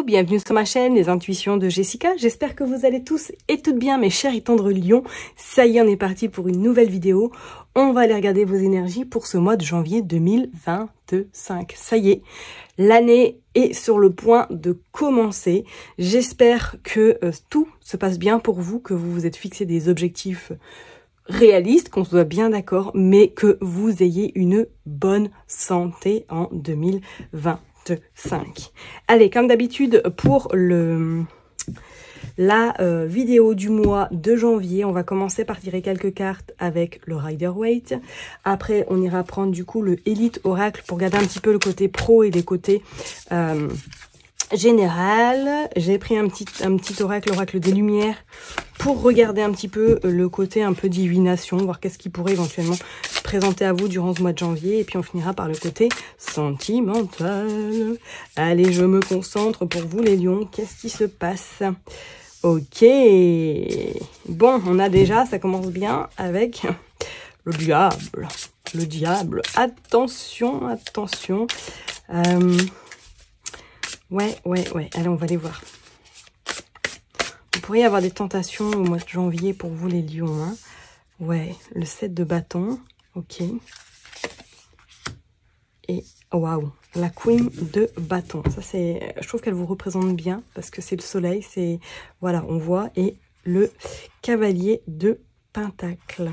Hello, bienvenue sur ma chaîne Les Intuitions de Jessica. J'espère que vous allez tous et toutes bien, mes chers et tendres lions. Ça y est, on est parti pour une nouvelle vidéo. On va aller regarder vos énergies pour ce mois de janvier 2025. Ça y est, l'année est sur le point de commencer. J'espère que tout se passe bien pour vous, que vous vous êtes fixé des objectifs réaliste, qu'on soit bien d'accord, mais que vous ayez une bonne santé en 2025. Allez, comme d'habitude, pour la vidéo du mois de janvier, on va commencer par tirer quelques cartes avec le Rider-Waite. Après, on ira prendre du coup le Elite Oracle pour regarder un petit peu le côté pro et les côtés général. J'ai pris un petit oracle, l'oracle des lumières, pour regarder un petit peu le côté un peu divination, voir qu'est-ce qui pourrait éventuellement se présenter à vous durant ce mois de janvier. Et puis on finira par le côté sentimental. Allez, je me concentre pour vous les lions. Qu'est-ce qui se passe? Ok. Bon, on a déjà, ça commence bien avec le diable. Le diable. Attention, attention. Ouais. Allez, on va les voir. Vous pourriez avoir des tentations au mois de janvier pour vous, les lions. Hein. Ouais, le 7 de bâton. Ok. Et, waouh, la queen de bâton. Ça, c'est... Je trouve qu'elle vous représente bien parce que c'est le soleil. C'est... Voilà, on voit. Et le cavalier de pentacle.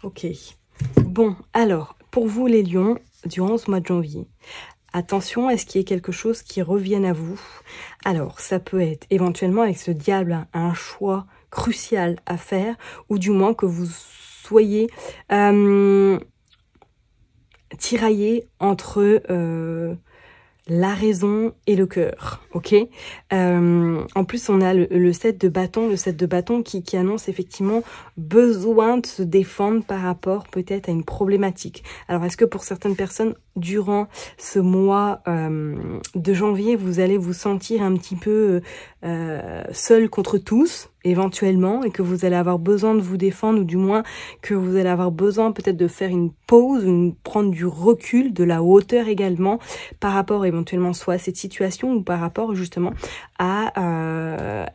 Ok. Bon, alors, pour vous, les lions, durant ce mois de janvier... Attention, est-ce qu'il y a quelque chose qui revienne à vous? Alors, ça peut être éventuellement avec ce diable un choix crucial à faire, ou du moins que vous soyez tiraillé entre la raison et le cœur, ok. En plus, on a le 7 de bâton, qui annonce effectivement besoin de se défendre par rapport peut-être à une problématique. Alors, est-ce que pour certaines personnes, durant ce mois de janvier, vous allez vous sentir un petit peu seul contre tous, éventuellement, et que vous allez avoir besoin de vous défendre, ou du moins que vous allez avoir besoin peut-être de faire une pause, prendre du recul, de la hauteur également, par rapport éventuellement soit à cette situation, ou par rapport justement à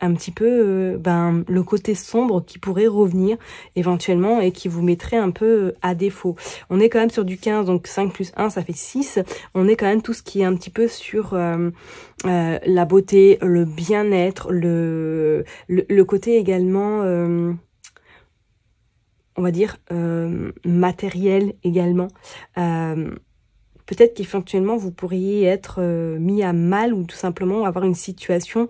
un petit peu le côté sombre qui pourrait revenir éventuellement et qui vous mettrait un peu à défaut. On est quand même sur du 15, donc 5 plus 1, ça fait 6. On est quand même tout ce qui est un petit peu sur la beauté, le bien-être, le côté également, on va dire, matériel également. Peut-être qu'éventuellement, vous pourriez être mis à mal, ou tout simplement avoir une situation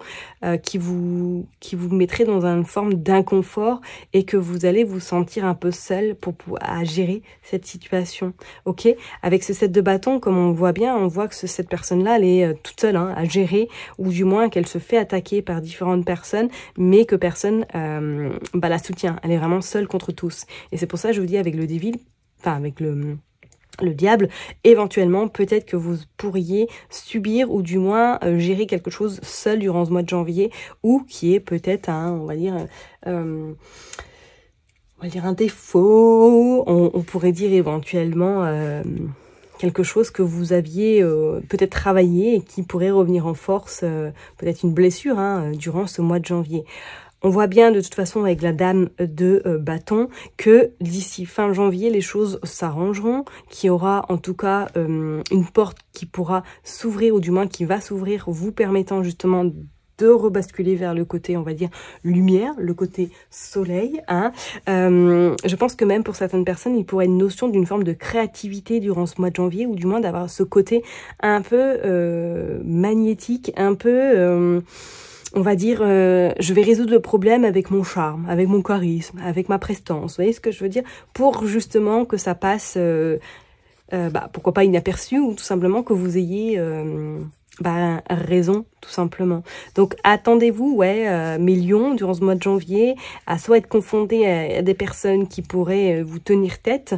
qui vous mettrait dans une forme d'inconfort, et que vous allez vous sentir un peu seul à gérer cette situation. Ok, avec ce 7 de bâton, comme on voit bien, on voit que cette personne-là, elle est toute seule à gérer, ou du moins qu'elle se fait attaquer par différentes personnes, mais que personne la soutient. Elle est vraiment seule contre tous. Et c'est pour ça que je vous dis, avec le Devil, enfin avec le diable, éventuellement, peut-être que vous pourriez subir, ou du moins gérer quelque chose seul durant ce mois de janvier, ou qui est peut-être on va dire un défaut. On pourrait dire éventuellement quelque chose que vous aviez peut-être travaillé et qui pourrait revenir en force, peut-être une blessure durant ce mois de janvier. On voit bien de toute façon avec la dame de bâton que d'ici fin janvier, les choses s'arrangeront, qu'il y aura en tout cas une porte qui pourra s'ouvrir, ou du moins qui va s'ouvrir, vous permettant justement de rebasculer vers le côté, on va dire, lumière, le côté soleil. Je pense que même pour certaines personnes, il pourrait être une notion d'une forme de créativité durant ce mois de janvier, ou du moins d'avoir ce côté un peu magnétique, un peu... on va dire, je vais résoudre le problème avec mon charme, avec mon charisme, avec ma prestance. Vous voyez ce que je veux dire? Pour justement que ça passe, pourquoi pas inaperçu, ou tout simplement que vous ayez raison, tout simplement. Donc, attendez-vous, mes lions, durant ce mois de janvier, à soit être confondés à des personnes qui pourraient vous tenir tête,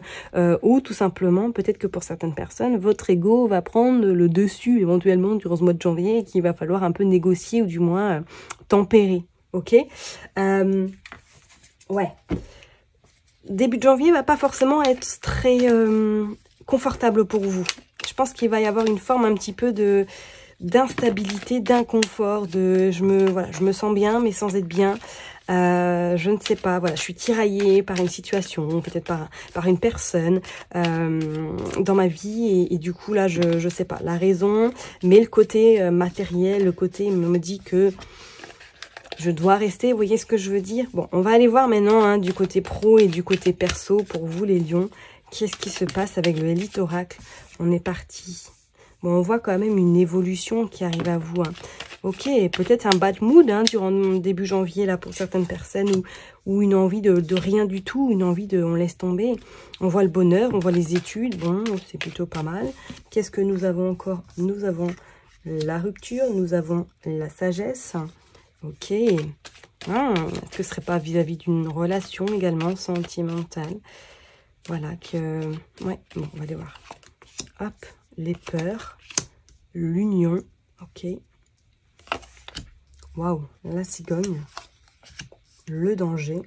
ou tout simplement, peut-être que pour certaines personnes, votre ego va prendre le dessus, éventuellement, durant ce mois de janvier, et qu'il va falloir un peu négocier, ou du moins tempérer. Ok? Début de janvier va pas forcément être très confortable pour vous. Je pense qu'il va y avoir une forme un petit peu d'instabilité, d'inconfort, je me sens bien mais sans être bien. Je ne sais pas, voilà, je suis tiraillée par une situation, peut-être par une personne dans ma vie et du coup là je sais pas la raison, mais le côté matériel, le côté me dit que je dois rester, vous voyez ce que je veux dire? Bon, on va aller voir maintenant hein, du côté pro et du côté perso pour vous les lions. Qu'est-ce qui se passe avec le Elite Oracle? On est parti. Bon, on voit quand même une évolution qui arrive à vous. Hein. Ok, peut-être un bad mood hein, durant début janvier là pour certaines personnes ou une envie de rien du tout, une envie de on laisse tomber. On voit le bonheur, on voit les études, bon, c'est plutôt pas mal. Qu'est-ce que nous avons encore? Nous avons la rupture, nous avons la sagesse. Ok, ah, est-ce que ce serait pas vis-à-vis d'une relation également sentimentale? Voilà, ouais, bon, on va aller voir. Hop, les peurs, l'union, ok. Waouh, la cigogne, le danger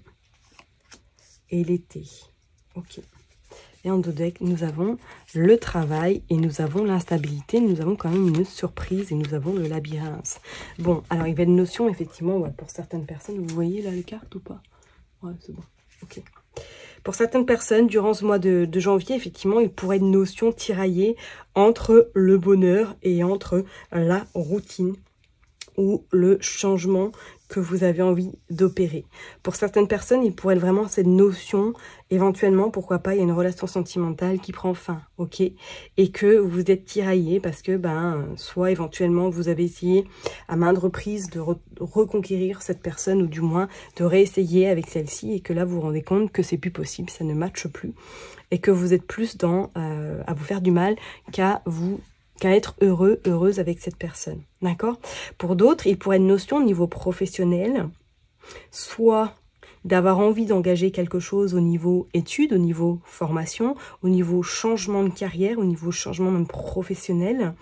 et l'été, ok. Et en dos deck, nous avons le travail et nous avons l'instabilité. Nous avons quand même une surprise et nous avons le labyrinthe. Bon, alors il y a une notion, effectivement, ouais, pour certaines personnes. Vous voyez là les cartes ou pas? Ouais, c'est bon. Ok. Pour certaines personnes, durant ce mois de janvier, effectivement, il pourrait une notion tiraillée entre le bonheur et entre la routine ou le changement que vous avez envie d'opérer. Pour certaines personnes, il pourrait être vraiment cette notion, éventuellement, pourquoi pas, il y a une relation sentimentale qui prend fin, ok? Et que vous êtes tiraillé parce que, soit éventuellement, vous avez essayé à maintes reprises de reconquérir cette personne ou du moins de réessayer avec celle-ci et que là, vous vous rendez compte que c'est plus possible, ça ne matche plus et que vous êtes plus dans à vous faire du mal qu'à être heureux, heureuse avec cette personne. D'accord? Pour d'autres, il pourrait être une notion au niveau professionnel, soit d'avoir envie d'engager quelque chose au niveau études, au niveau formation, au niveau changement de carrière, au niveau changement même professionnel.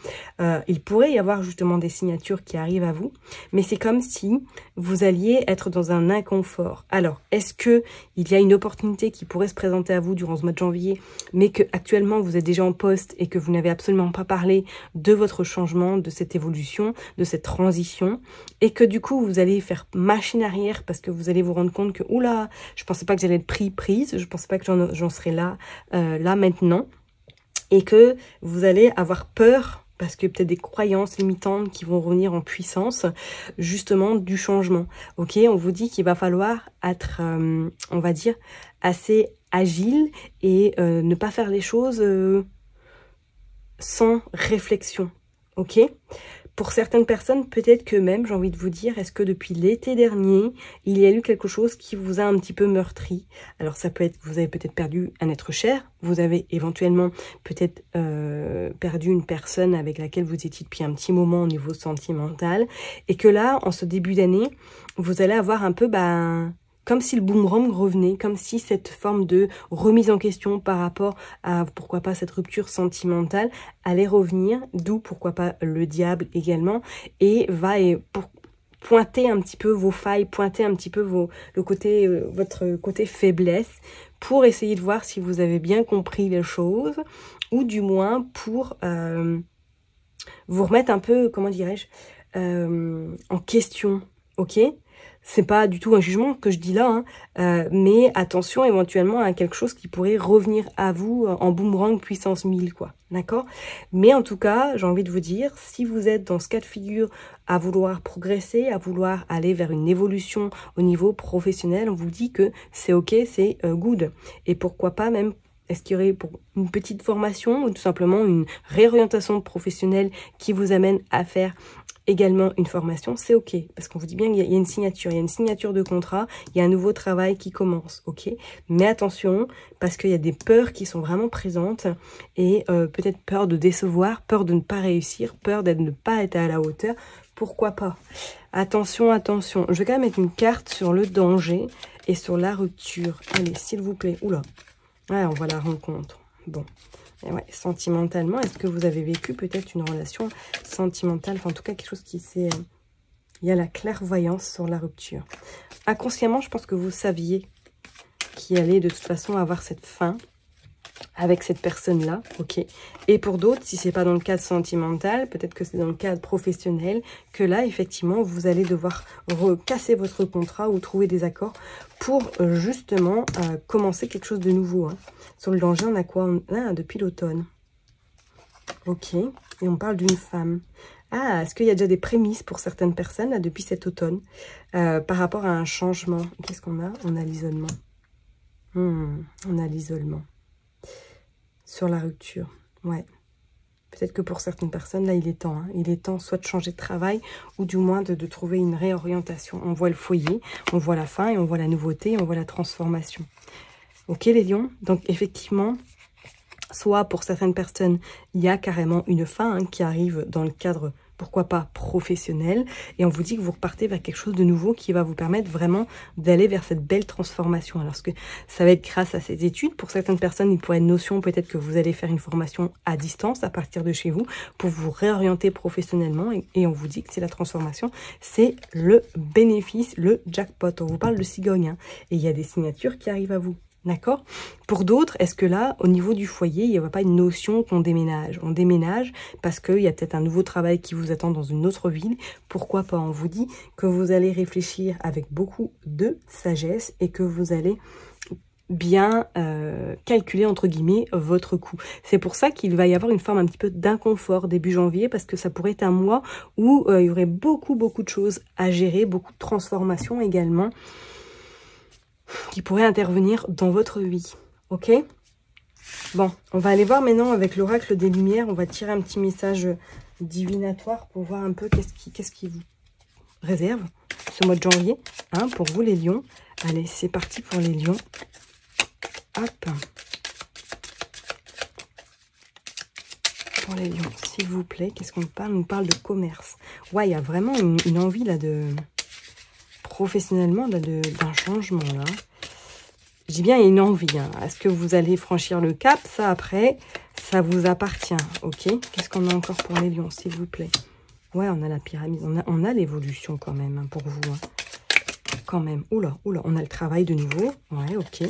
Il pourrait y avoir justement des signatures qui arrivent à vous, mais c'est comme si vous alliez être dans un inconfort. Alors, est-ce que il y a une opportunité qui pourrait se présenter à vous durant ce mois de janvier, mais que actuellement vous êtes déjà en poste et que vous n'avez absolument pas parlé de votre changement, de cette évolution, de cette transition, et que du coup vous allez faire machine arrière parce que vous allez vous rendre compte que oula, je pensais pas que j'allais être prise, je pensais pas que j'en serais là, là maintenant, et que vous allez avoir peur parce que peut-être des croyances limitantes qui vont revenir en puissance, justement du changement. Ok, on vous dit qu'il va falloir être, on va dire, assez agile et ne pas faire les choses sans réflexion. Ok. Pour certaines personnes, peut-être que même, j'ai envie de vous dire, est-ce que depuis l'été dernier, il y a eu quelque chose qui vous a un petit peu meurtri? Alors ça peut être que vous avez peut-être perdu un être cher, vous avez éventuellement peut-être perdu une personne avec laquelle vous étiez depuis un petit moment au niveau sentimental, et que là, en ce début d'année, vous allez avoir un peu, comme si le boomerang revenait, comme si cette forme de remise en question par rapport à, pourquoi pas, cette rupture sentimentale allait revenir, d'où, pourquoi pas, le diable également, et va pointer un petit peu vos failles, pointer un petit peu votre côté faiblesse, pour essayer de voir si vous avez bien compris les choses, ou du moins pour vous remettre un peu, comment dirais-je, en question, ok ? C'est pas du tout un jugement que je dis là, hein, mais attention éventuellement à quelque chose qui pourrait revenir à vous en boomerang puissance 1000, quoi, d'accord? Mais en tout cas, j'ai envie de vous dire, si vous êtes dans ce cas de figure à vouloir progresser, à vouloir aller vers une évolution au niveau professionnel, on vous dit que c'est ok, c'est good. Et pourquoi pas même, est-ce qu'il y aurait pour une petite formation ou tout simplement une réorientation professionnelle qui vous amène à faire également une formation, c'est ok, parce qu'on vous dit bien qu'il y a une signature de contrat, il y a un nouveau travail qui commence, ok, mais attention, parce qu'il y a des peurs qui sont vraiment présentes, et peut-être peur de décevoir, peur de ne pas réussir, peur de ne pas être à la hauteur, pourquoi pas? Attention, attention, je vais quand même mettre une carte sur le danger et sur la rupture, allez, s'il vous plaît, oula, ouais, on voit la rencontre, bon. Et ouais, sentimentalement, est-ce que vous avez vécu peut-être une relation sentimentale, enfin en tout cas quelque chose qui s'est... il y a la clairvoyance sur la rupture. Inconsciemment, je pense que vous saviez qu'il allait de toute façon avoir cette fin. avec cette personne-là, ok. Et pour d'autres, si c'est pas dans le cadre sentimental, peut-être que c'est dans le cadre professionnel, que là, effectivement, vous allez devoir casser votre contrat ou trouver des accords pour justement commencer quelque chose de nouveau. Hein. Sur le danger, on a quoi? Depuis l'automne. Ok. Et on parle d'une femme. Ah, est-ce qu'il y a déjà des prémices pour certaines personnes là, depuis cet automne par rapport à un changement? Qu'est-ce qu'on a? On a l'isolement. On a l'isolement. Sur la rupture, ouais. Peut-être que pour certaines personnes, là, il est temps. Hein. Il est temps soit de changer de travail ou du moins de trouver une réorientation. On voit le foyer, on voit la fin et on voit la nouveauté, on voit la transformation. Ok, les lions? Donc, effectivement, soit pour certaines personnes, il y a carrément une fin hein, qui arrive dans le cadre, pourquoi pas, professionnel. Et on vous dit que vous repartez vers quelque chose de nouveau qui va vous permettre vraiment d'aller vers cette belle transformation. Alors que ça va être grâce à ces études. Pour certaines personnes, il pourrait être notion peut-être que vous allez faire une formation à distance à partir de chez vous pour vous réorienter professionnellement. Et on vous dit que c'est la transformation, c'est le bénéfice, le jackpot. On vous parle de cigogne. Hein, et il y a des signatures qui arrivent à vous. D'accord? Pour d'autres, est-ce que là, au niveau du foyer, il n'y a pas une notion qu'on déménage? On déménage parce qu'il y a peut-être un nouveau travail qui vous attend dans une autre ville. Pourquoi pas? On vous dit que vous allez réfléchir avec beaucoup de sagesse et que vous allez bien calculer, entre guillemets, votre coût. C'est pour ça qu'il va y avoir une forme un petit peu d'inconfort début janvier parce que ça pourrait être un mois où il y aurait beaucoup de choses à gérer, beaucoup de transformations également qui pourrait intervenir dans votre vie, ok? Bon, on va aller voir maintenant avec l'oracle des Lumières, on va tirer un petit message divinatoire pour voir un peu qu'est-ce qui vous réserve ce mois de janvier, hein, pour vous les lions. Allez, c'est parti pour les lions. Hop. Pour les lions, s'il vous plaît, qu'est-ce qu'on parle? On nous parle de commerce. Ouais, il y a vraiment une envie là de... professionnellement d'un changement là. Je dis bien il y a une envie. Hein. Est-ce que vous allez franchir le cap? Ça après, ça vous appartient. Ok. Qu'est-ce qu'on a encore pour les lions, s'il vous plaît? Ouais, on a la pyramide. On a l'évolution quand même hein, pour vous. Hein. Quand même. Oula, on a le travail de nouveau. Ouais, ok.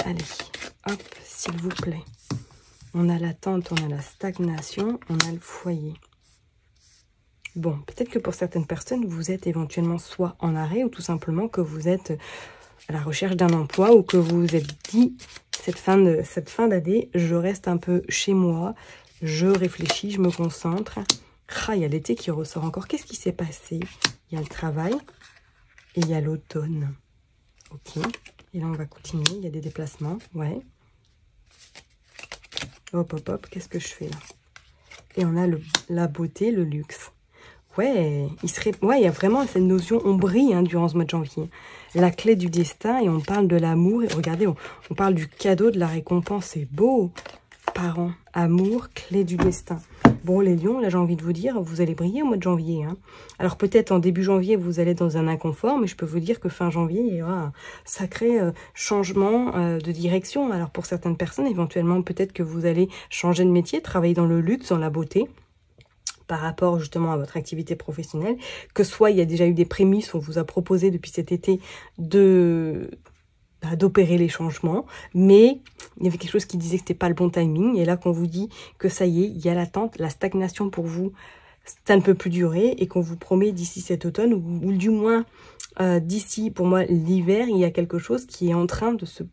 Allez, hop, s'il vous plaît. On a l'attente, on a la stagnation, on a le foyer. Bon, peut-être que pour certaines personnes, vous êtes éventuellement soit en arrêt ou tout simplement que vous êtes à la recherche d'un emploi ou que vous vous êtes dit, cette fin d'année, je reste un peu chez moi, je réfléchis, je me concentre. Ah, il y a l'été qui ressort encore. Qu'est-ce qui s'est passé? Il y a le travail et il y a l'automne. Ok. Et là, on va continuer. Il y a des déplacements. Ouais. Hop. Qu'est-ce que je fais là? Et on a la beauté, le luxe. Ouais, il y a vraiment cette notion, on brille hein, durant ce mois de janvier. La clé du destin, et on parle de l'amour. Regardez, on parle du cadeau, de la récompense. C'est beau. Parents, amour, clé du destin. Bon, les lions, là, j'ai envie de vous dire, vous allez briller au mois de janvier. Hein. Alors, peut-être en début janvier, vous allez être dans un inconfort, mais je peux vous dire que fin janvier, il y aura un sacré changement de direction. Alors, pour certaines personnes, éventuellement, peut-être que vous allez changer de métier, travailler dans le luxe, dans la beauté, par rapport justement à votre activité professionnelle, que soit il y a déjà eu des prémices, on vous a proposé depuis cet été d'opérer les changements, mais il y avait quelque chose qui disait que c'était pas le bon timing, et là qu'on vous dit que ça y est, il y a l'attente, la stagnation pour vous, ça ne peut plus durer, et qu'on vous promet d'ici cet automne, ou du moins d'ici, pour moi, l'hiver, il y a quelque chose qui est en train de se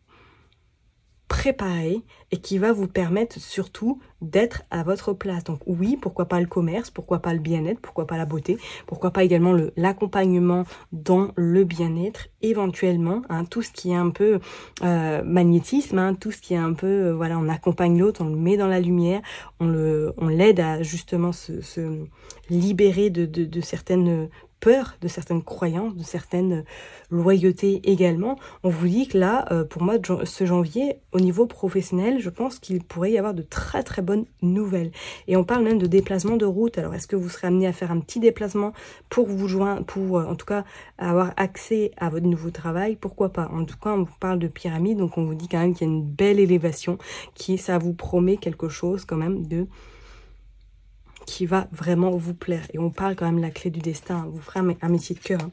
préparer et qui va vous permettre surtout d'être à votre place. Donc oui, pourquoi pas le commerce, pourquoi pas le bien-être, pourquoi pas la beauté, pourquoi pas également l'accompagnement dans le bien-être, éventuellement, hein, tout ce qui est un peu magnétisme, hein, tout ce qui est un peu, voilà, on accompagne l'autre, on le met dans la lumière, on l'aide à justement se libérer de certaines peurs, de certaines croyances, de certaines loyautés également. On vous dit que là, pour moi, ce janvier, au niveau professionnel, je pense qu'il pourrait y avoir de très très bonnes nouvelles. Et on parle même de déplacement de route. Alors, est-ce que vous serez amené à faire un petit déplacement pour vous joindre, pour en tout cas avoir accès à votre nouveau travail? Pourquoi pas? En tout cas, on vous parle de pyramide, donc on vous dit quand même qu'il y a une belle élévation, ça vous promet quelque chose quand même qui va vraiment vous plaire. Et on parle quand même de la clé du destin. Vous ferez un métier de cœur. Hein.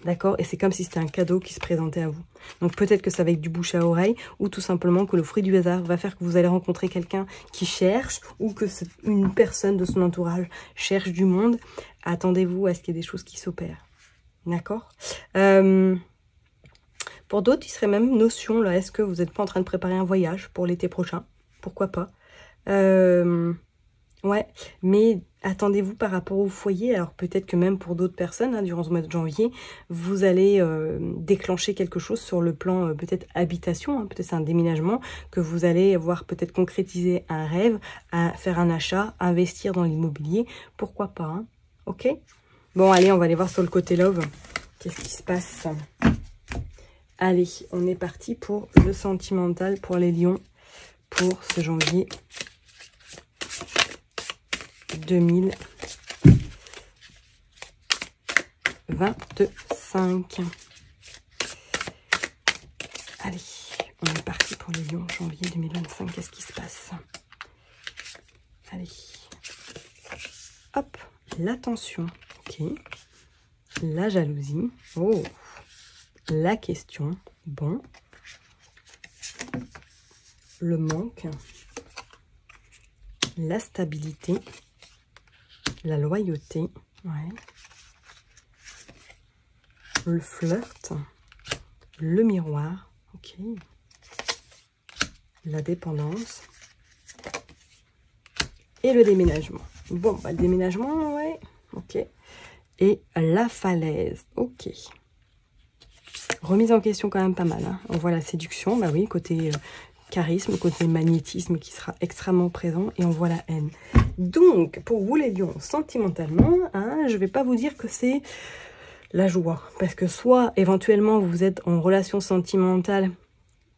D'accord? Et c'est comme si c'était un cadeau qui se présentait à vous. Donc peut-être que ça va être du bouche à oreille ou tout simplement que le fruit du hasard va faire que vous allez rencontrer quelqu'un qui cherche ou que une personne de son entourage cherche du monde. Attendez-vous à ce qu'il y ait des choses qui s'opèrent. D'accord? Pour d'autres, il serait même notion, là, est-ce que vous n'êtes pas en train de préparer un voyage pour l'été prochain? Pourquoi pas? Ouais, mais attendez-vous par rapport au foyer. Alors peut-être que même pour d'autres personnes, hein, durant ce mois de janvier, vous allez déclencher quelque chose sur le plan peut-être habitation, hein, peut-être c'est un déménagement, que vous allez voir peut-être concrétiser un rêve, à faire un achat, investir dans l'immobilier, pourquoi pas, hein, ok? Bon, allez, on va aller voir sur le côté love, qu'est-ce qui se passe? Allez, on est parti pour le sentimental pour les lions pour ce janvier 2025. Allez, on est parti pour les lions, janvier 2025. Qu'est-ce qui se passe? Allez. Hop, l'attention. Ok. La jalousie. Oh. La question. Bon. Le manque. La stabilité, la loyauté, ouais. Le flirt, le miroir, ok. La dépendance et le déménagement. Bon, bah, le déménagement, ouais, ok. Et la falaise, ok. Remise en question quand même pas mal, hein. On voit la séduction, bah oui, côté charisme, côté magnétisme qui sera extrêmement présent, et on voit la haine. Donc, pour vous les lions, sentimentalement, hein, je ne vais pas vous dire que c'est la joie, parce que soit éventuellement vous êtes en relation sentimentale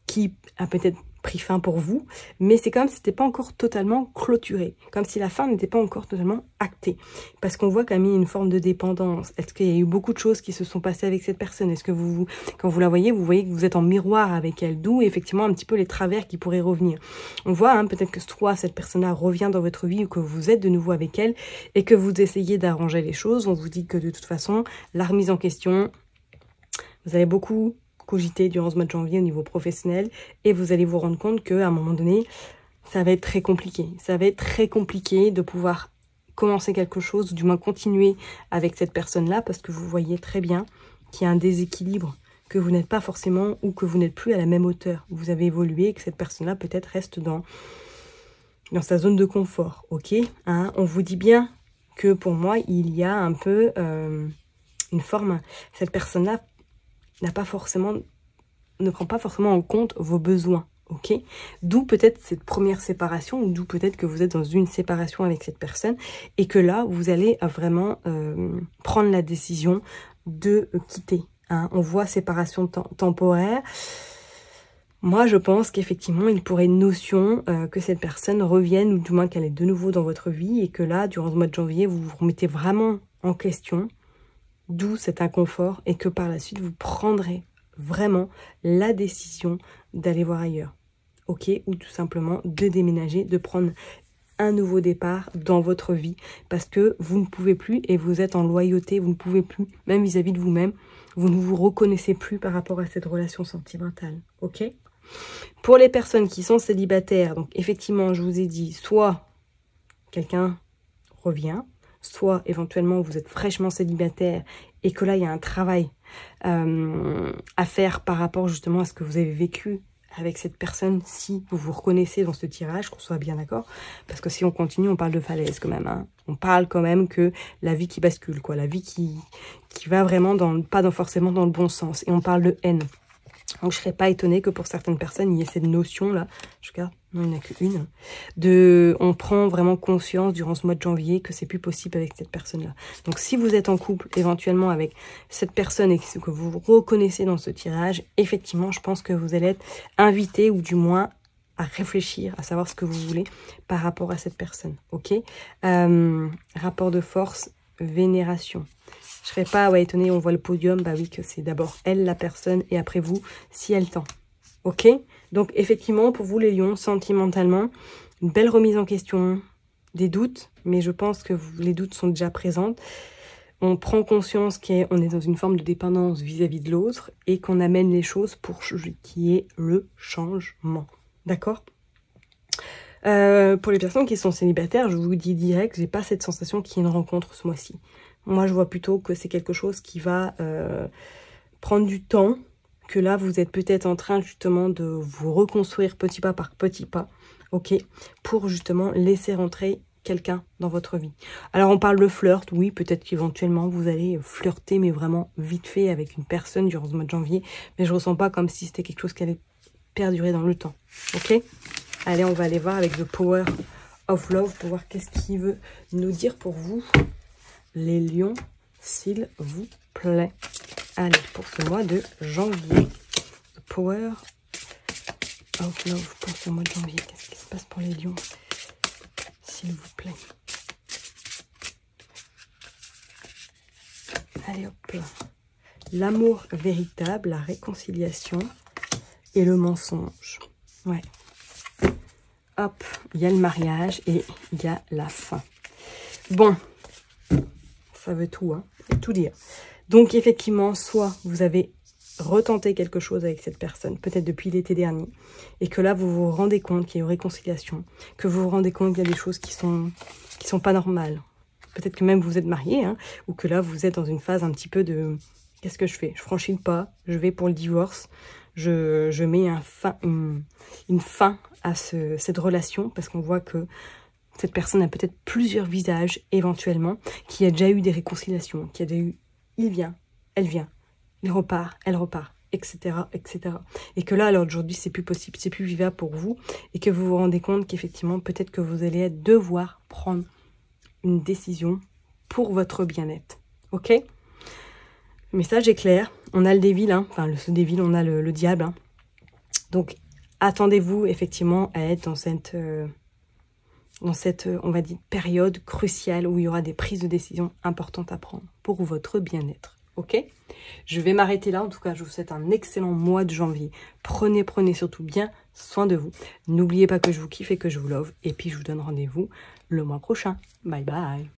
qui a peut-être pris fin pour vous, mais c'est comme si c'était pas encore totalement clôturé, comme si la fin n'était pas encore totalement actée, parce qu'on voit quand même une forme de dépendance. Est-ce qu'il y a eu beaucoup de choses qui se sont passées avec cette personne? Est-ce que vous, quand vous la voyez, vous voyez que vous êtes en miroir avec elle, d'où effectivement un petit peu les travers qui pourraient revenir. On voit hein, peut-être que soit cette personne-là revient dans votre vie ou que vous êtes de nouveau avec elle et que vous essayez d'arranger les choses. On vous dit que de toute façon, la remise en question, vous avez beaucoup cogiter durant ce mois de janvier au niveau professionnel et vous allez vous rendre compte qu'à un moment donné, ça va être très compliqué. Ça va être très compliqué de pouvoir commencer quelque chose, ou du moins continuer avec cette personne-là parce que vous voyez très bien qu'il y a un déséquilibre, que vous n'êtes pas forcément ou que vous n'êtes plus à la même hauteur. Vous avez évolué et que cette personne-là peut-être reste dans sa zone de confort. Ok, hein, on vous dit bien que pour moi, il y a un peu une forme, cette personne-là ne prend pas forcément en compte vos besoins, ok? D'où peut-être cette première séparation, ou d'où peut-être que vous êtes dans une séparation avec cette personne, et que là, vous allez vraiment prendre la décision de quitter. Hein. On voit séparation temporaire. Moi, je pense qu'effectivement, il pourrait une notion que cette personne revienne, ou du moins qu'elle est de nouveau dans votre vie, et que là, durant ce mois de janvier, vous vous remettez vraiment en question, d'où cet inconfort, et que par la suite, vous prendrez vraiment la décision d'aller voir ailleurs, ok, ou tout simplement de déménager, de prendre un nouveau départ dans votre vie, parce que vous ne pouvez plus, et vous êtes en loyauté, vous ne pouvez plus, même vis-à-vis de vous-même, vous ne vous reconnaissez plus par rapport à cette relation sentimentale, ok? Pour les personnes qui sont célibataires, donc effectivement, je vous ai dit, soit quelqu'un revient, soit éventuellement vous êtes fraîchement célibataire et que là il y a un travail à faire par rapport justement à ce que vous avez vécu avec cette personne, si vous vous reconnaissez dans ce tirage, qu'on soit bien d'accord, parce que si on continue, on parle de falaise quand même, hein. On parle quand même que la vie qui bascule, quoi, la vie qui va vraiment forcément dans le bon sens, et on parle de haine. Donc je ne serais pas étonnée que pour certaines personnes, il y ait cette notion-là, je regarde, non, il n'y en a qu'une, on prend vraiment conscience durant ce mois de janvier que c'est plus possible avec cette personne-là. Donc si vous êtes en couple éventuellement avec cette personne et que vous vous reconnaissez dans ce tirage, effectivement, je pense que vous allez être invité, ou du moins à réfléchir, à savoir ce que vous voulez par rapport à cette personne, ok? Rapport de force, vénération. Je ne serais pas étonnée, on voit le podium, bah oui, que c'est d'abord elle, la personne, et après vous, si elle tend. Ok? Donc, effectivement, pour vous, les lions, sentimentalement, une belle remise en question, des doutes, mais je pense que les doutes sont déjà présents. On prend conscience qu'on est dans une forme de dépendance vis-à-vis de l'autre et qu'on amène les choses pour qu'il y ait le changement. D'accord ? Pour les personnes qui sont célibataires, je vous dis direct, j'ai pas cette sensation qu'il y ait une rencontre ce mois-ci. Moi, je vois plutôt que c'est quelque chose qui va prendre du temps, que là, vous êtes peut-être en train justement de vous reconstruire petit pas par petit pas, ok, pour justement laisser rentrer quelqu'un dans votre vie. Alors on parle de flirt, oui, peut-être qu'éventuellement vous allez flirter, mais vraiment vite fait avec une personne durant ce mois de janvier, mais je ressens pas comme si c'était quelque chose qui allait perdurer dans le temps, ok? Allez, on va aller voir avec The Power of Love pour voir qu'est-ce qu'il veut nous dire pour vous, les lions, s'il vous plaît. Allez, pour ce mois de janvier, The Power of Love pour ce mois de janvier, qu'est-ce qui se passe pour les lions? S'il vous plaît. Allez hop. L'amour véritable, la réconciliation et le mensonge. Ouais. Hop, il y a le mariage et il y a la fin. Bon, ça veut tout, hein, tout dire. Donc effectivement, soit vous avez retenté quelque chose avec cette personne, peut-être depuis l'été dernier, et que là vous vous rendez compte qu'il y a une réconciliation, que vous vous rendez compte qu'il y a des choses qui sont pas normales. Peut-être que même vous êtes marié, hein, ou que là vous êtes dans une phase un petit peu de qu'est-ce que je fais? Je franchis le pas, je vais pour le divorce, je mets une fin à cette relation, parce qu'on voit que cette personne a peut-être plusieurs visages éventuellement, qui a déjà eu des réconciliations, qui a déjà eu il vient, elle vient, il repart, elle repart, etc., etc. Et que là, alors aujourd'hui, c'est plus possible, c'est plus vivable pour vous, et que vous vous rendez compte qu'effectivement, peut-être que vous allez devoir prendre une décision pour votre bien-être. Ok? Le message est clair. On a le Devil, hein, enfin ce Devil, on a le diable. Hein. Donc, attendez-vous effectivement à être dans cette, on va dire, période cruciale où il y aura des prises de décision importantes à prendre pour votre bien-être. Ok? Je vais m'arrêter là. En tout cas, je vous souhaite un excellent mois de janvier. Prenez surtout bien soin de vous. N'oubliez pas que je vous kiffe et que je vous love. Et puis, je vous donne rendez-vous le mois prochain. Bye bye.